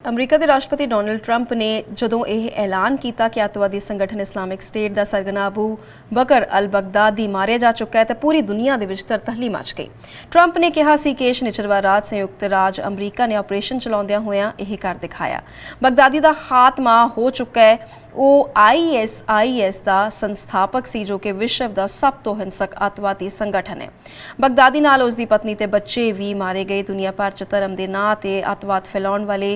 अमरीका के राष्ट्रपति Donald Trump ने जदों यह ऐलान किया कि अतवादी संगठन इस्लामिक स्टेट का सरगना अबू बकर अल-बगदादी मारिया जा चुका है तो पूरी दुनिया के विच तरतहली मच गई। ट्रंप ने कहा सी कि शनिचरवार रात संयुक्त राज अमरीका ने ऑपरेशन चलाउंदियां होया यह कर दिखाया। बगदादी का खात्मा हो चुका है। वो ISIS का संस्थापक सी जो कि विश्व का सब तो हिंसक अतवादी संगठन है। बगदादी नाल उसकी पत्नी ते बच्चे भी मारे गए। दुनिया भर च धर्म के नां ते अतवाद फैलाउण वाले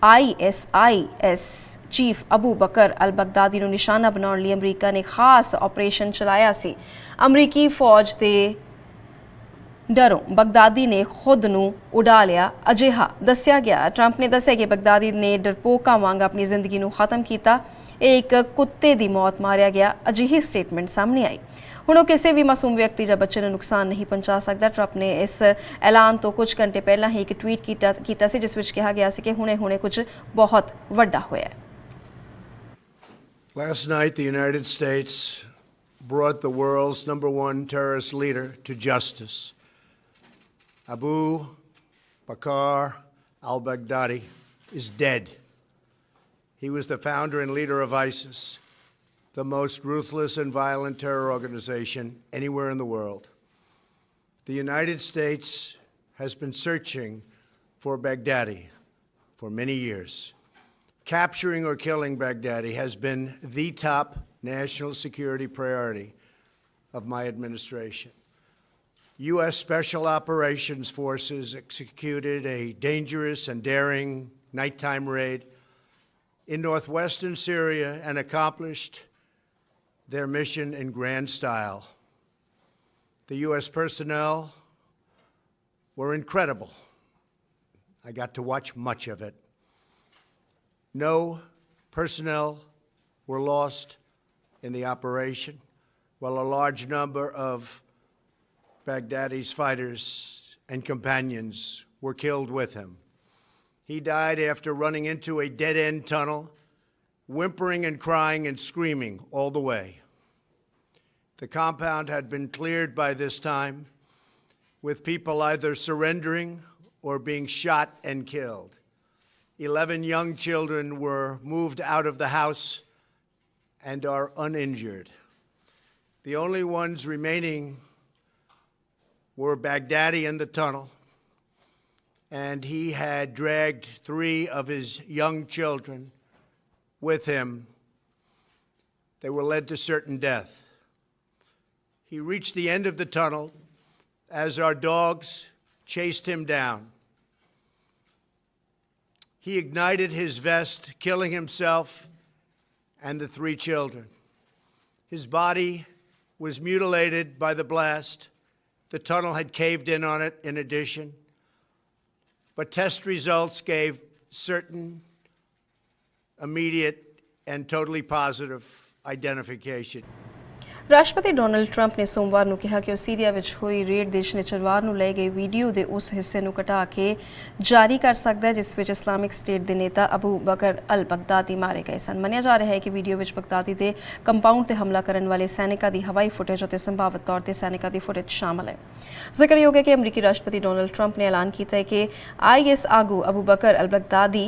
ISIS चीफ अबू बकर अल-बगदादी को निशाना बनाने लिए अमरीका ने खास ऑपरेशन चलाया सी। अमरीकी फौज के डरों बगदादी ने खुद नूं उड़ा लिया अजिहा दस्या गया। ट्रंप ने दस्या कि बगदादी ने डरपोका वांग अपनी जिंदगी नूं खत्म किया। एक कुत्ते की मौत मारिया गया अजिही स्टेटमेंट सामने आई। हुण वो किसी भी मासूम व्यक्ति या बच्चे को नुकसान नहीं पहुंचा सकता। ट्रंप ने इस ऐलान तो कुछ घंटे पहला ही एक ट्वीट किया जिस विच कहा गया कि हुणे कुछ बहुत वड्डा होया है। Last night the United States brought the world's #1 terrorist leader to justice. Abu Bakr al-Baghdadi is dead. He was the founder and leader of ISIS, the most ruthless and violent terror organization anywhere in the world. The United States has been searching for Baghdadi for many years. Capturing or killing Baghdadi has been the top national security priority of my administration. U.S. Special Operations Forces executed a dangerous and daring nighttime raid in northwestern Syria and accomplished their mission in grand style. The U.S. personnel were incredible. I got to watch much of it. No personnel were lost in the operation, while a large number of Baghdadi's fighters and companions were killed with him. He died after running into a dead-end tunnel, whimpering and crying and screaming all the way. The compound had been cleared by this time, with people either surrendering or being shot and killed. 11 young children were moved out of the house and are uninjured. The only ones remaining were Baghdadi in the tunnel, and he had dragged 3 of his young children with him. They were led to certain death. He reached the end of the tunnel as our dogs chased him down. He ignited his vest, killing himself and the 3 children. His body was mutilated by the blast. The tunnel had caved in on it in addition. But test results gave certain, immediate, and totally positive identification. राष्ट्रपति Donald Trump ने सोमवार को कहा कि वह Syria विच हुई red दे शनिचरवार को लै गई वीडियो के उस हिस्से को घटा के जारी कर सकता है जिस विच इस्लामिक स्टेट के नेता अबू बकर अल-बगदादी मारे गए सन। मनिया जा रहा है कि वीडियो विच बगदादी के कंपाउंड से हमला करने वाले सैनिकों की हवाई फुटेज और संभावित तौर पर सैनिकों की फुटेज शामिल है। जिक्रयोग है कि अमरीकी राष्ट्रपति डोनाल्ड ट्रंप ने ऐलान किया है कि IS आगू अबू बकर अल-बगदादी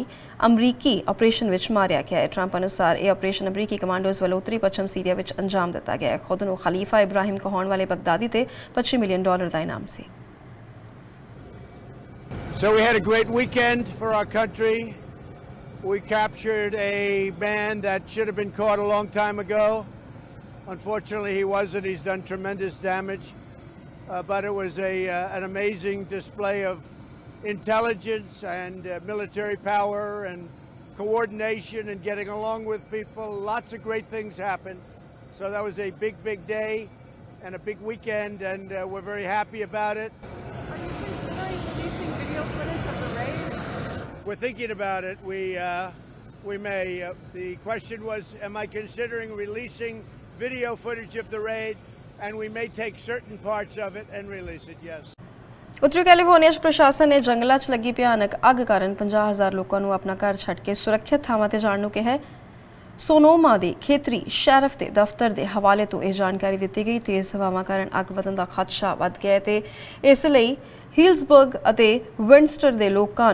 अमरीकी ऑपरेशन विच मारिया गया है। ट्रंप अनुसार यह ऑपरेशन अमरीकी कमांडोज वालों उत्तरी पश्चिम सीरिया विच अंजाम दिता गया है। खुद ਨੂੰ खलीफा इब्राहिम कहण वाले बगदादी ते $25 million ਦਾ ਇਨਾਮ ਸੀ। So we had a great weekend for our country. We captured a man that should have been caught a long time ago. Unfortunately, he wasn't. He's done tremendous damage. But it was an amazing display of intelligence and military power and coordination and getting along with people. Lots of great things happened. So that was a big, big day and a big weekend, and we're very happy about it. Are you considering releasing video footage of the raid? We're thinking about it. We may. The question was, am I considering releasing video footage of the raid? And we may take certain parts of it and release it, yes. उत्तरी California प्रशासन ने जंगलों च लगी भयानक अग कारण 50,000 लोगों को अपना घर छड्ड के सुरक्षित थावां ते जाण नूं कहा है। सोनोमा के खेतरी शैरफ के दफ्तर के हवाले तो यह जानकारी दी गई। तेज़ हवावां कारण अग वधण का खदशा वध गया है। इसलिए हील्सबर्ग और विंडस्टर के लोगों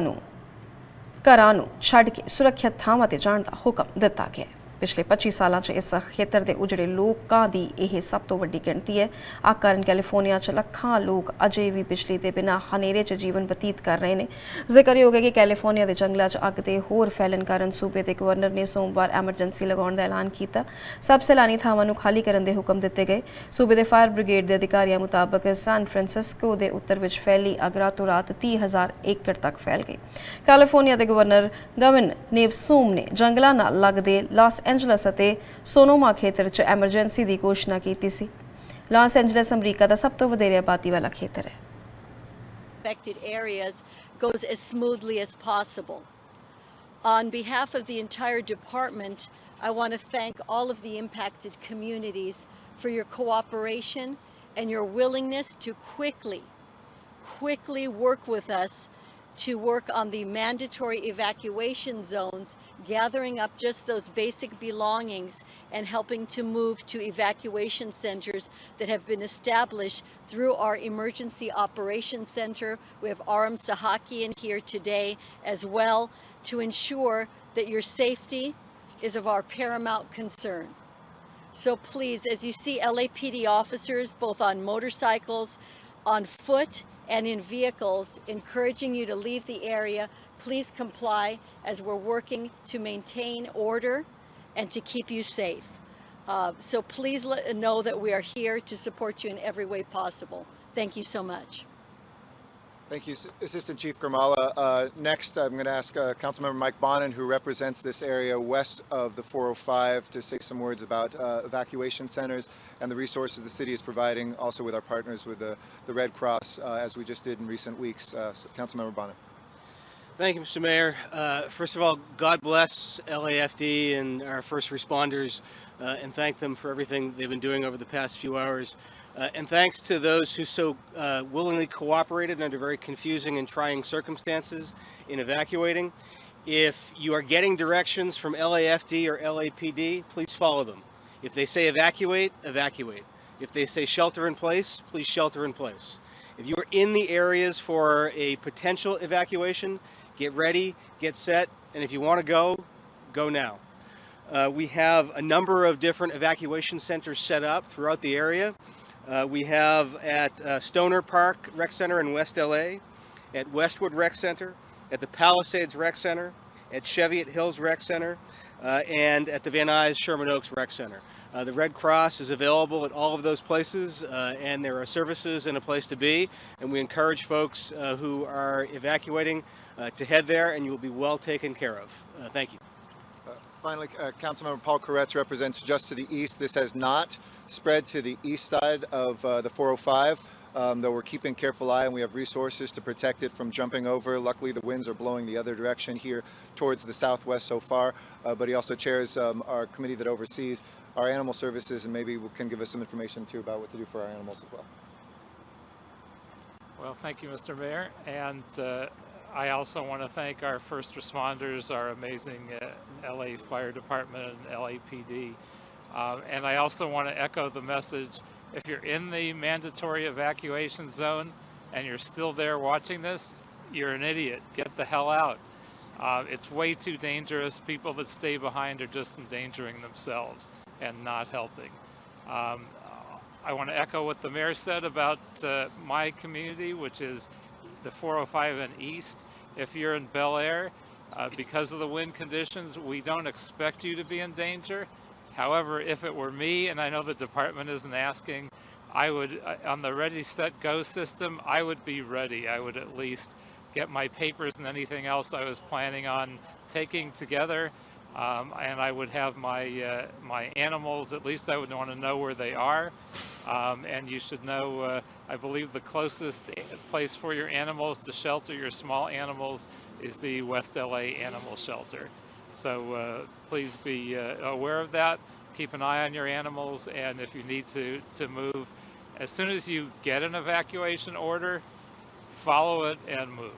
ਘਰਾਂ ਨੂੰ ਛੱਡ ਕੇ ਸੁਰੱਖਿਅਤ ਥਾਵਾਂ ਤੇ ਜਾਣ ਦਾ ਹੁਕਮ ਦਿੱਤਾ ਗਿਆ ਹੈ। ਪਿਛਲੇ 25 ਸਾਲਾਂ 'ਚ ਇਸ ਖੇਤਰ ਦੇ ਉਜੜੇ ਲੋਕਾਂ ਦੀ ਇਹ ਸਭ ਤੋਂ ਵੱਡੀ ਗਿਣਤੀ ਹੈ। ਆ ਕਾਰਨ ਕੈਲੀਫੋਰਨੀਆ 'ਚ ਲੱਖਾਂ ਲੋਕ ਅਜੇ ਵੀ ਬਿਜਲੀ ਦੇ ਬਿਨਾਂ ਹਨੇਰੇ 'ਚ ਜੀਵਨ ਬਤੀਤ ਕਰ ਰਹੇ ਨੇ। ਜ਼ਿਕਰਯੋਗ ਹੈ ਕਿ ਕੈਲੀਫੋਰਨੀਆ ਦੇ ਜੰਗਲਾਂ 'ਚ ਅੱਗ ਦੇ ਹੋਰ ਫੈਲਣ ਕਾਰਨ ਸੂਬੇ ਦੇ ਗਵਰਨਰ ਨੇ ਸੋਮਵਾਰ ਐਮਰਜੈਂਸੀ ਲਗਾਉਣ ਦਾ ਐਲਾਨ ਕੀਤਾ। ਸਭ ਸੈਲਾਨੀ ਥਾਵਾਂ ਨੂੰ ਖਾਲੀ ਕਰਨ ਦੇ ਹੁਕਮ ਦਿੱਤੇ ਗਏ। ਸੂਬੇ ਦੇ ਫਾਇਰ ਬ੍ਰਿਗੇਡ ਦੇ ਅਧਿਕਾਰੀਆਂ ਮੁਤਾਬਕ ਸੈਨ ਫਰਾਂਸਿਸਕੋ ਦੇ ਉੱਤਰ ਵਿੱਚ ਫੈਲੀ ਅੱਗ ਰਾਤੋਂ ਰਾਤ 30,000 ਏਕੜ ਤੱਕ ਫੈਲ ਗਈ। ਕੈਲੀਫੋਰਨੀਆ ਦੇ ਗਵਰਨਰ ਗਵਿਨ ਨੇਵਸੋਮ ਨੇ ਜੰਗਲਾਂ ਨਾਲ ਲੱਗਦੇ ਲਾਸ ਐਂਜਲਸ ਅਤੇ ਸੋਨੋਮਾ ਖੇਤਰ 'ਚ ਐਮਰਜੈਂਸੀ ਦੀ ਘੋਸ਼ਣਾ ਕੀਤੀ ਸੀ। ਲਾਸ ਐਂਜਲਸ ਅਮਰੀਕਾ ਦਾ ਸਭ ਤੋਂ ਵਧੇਰੇ ਆਬਾਦੀ ਵਾਲਾ ਖੇਤਰ ਹੈ। Affected areas goes as smoothly as possible. On behalf of the entire department, I want to thank all of the impacted communities for your cooperation and your willingness to quickly work with us to work on the mandatory evacuation zones, gathering up just those basic belongings and helping to move to evacuation centers that have been established through our Emergency Operations Center. We have Aram Sahakian here today as well to ensure that your safety is of our paramount concern. So please, as you see LAPD officers both on motorcycles, on foot, and in vehicles, encouraging you to leave the area, please comply as we're working to maintain order and to keep you safe. So please know that we are here to support you in every way possible. Thank you so much. Thank you, Assistant Chief Gurmala. Next, I'm going to ask Councilmember Mike Bonin, who represents this area west of the 405, to say some words about evacuation centers and the resources the city is providing, also with our partners with the Red Cross, as we just did in recent weeks. So, Councilmember Bonin. Thank you, Mr. Mayor. First of all, God bless LAFD and our first responders, and thank them for everything they've been doing over the past few hours. And thanks to those who so willingly cooperated under very confusing and trying circumstances in evacuating. If you are getting directions from LAFD or LAPD, please follow them. If they say evacuate, evacuate. If they say shelter in place, please shelter in place. If you are in the areas for a potential evacuation, get ready, get set, and if you want to go now. We have a number of different evacuation centers set up throughout the area. We have at Stoner Park Rec Center in West LA, at Westwood Rec Center, at the Palisades Rec Center, at Cheviot Hills Rec Center, and at the Van Nuys Sherman Oaks Rec Center. The Red Cross is available at all of those places, and there are services and a place to be, and we encourage folks who are evacuating to head there, and you will be well taken care of. Thank you. Finally, Councilmember Paul Koretz represents just to the east. This has not spread to the east side of the 405, though we're keeping careful eye and we have resources to protect it from jumping over. Luckily, the winds are blowing the other direction here towards the southwest so far, but he also chairs our committee that oversees our animal services, and maybe can give us some information too about what to do for our animals as well. Well, thank you, Mr. Mayor, and I also want to thank our first responders, our amazing LA Fire Department and LAPD. And I also want to echo the message, if you're in the mandatory evacuation zone and you're still there watching this, you're an idiot. Get the hell out. It's way too dangerous. People that stay behind are just endangering themselves and not helping. I want to echo what the mayor said about my community, which is the 405 and east. If you're in Bel Air, because of the wind conditions, we don't expect you to be in danger. However, if it were me, and I know the department isn't asking, I would, on the Ready, Set, Go system, I would be ready. I would at least get my papers and anything else I was planning on taking together, and I would have my my animals, at least I would want to know where they are. And you should know, I believe the closest place for your animals to shelter your small animals is the West LA Animal Shelter. So please be aware of that. Keep an eye on your animals, and if you need to move, as soon as you get an evacuation order, follow it and move.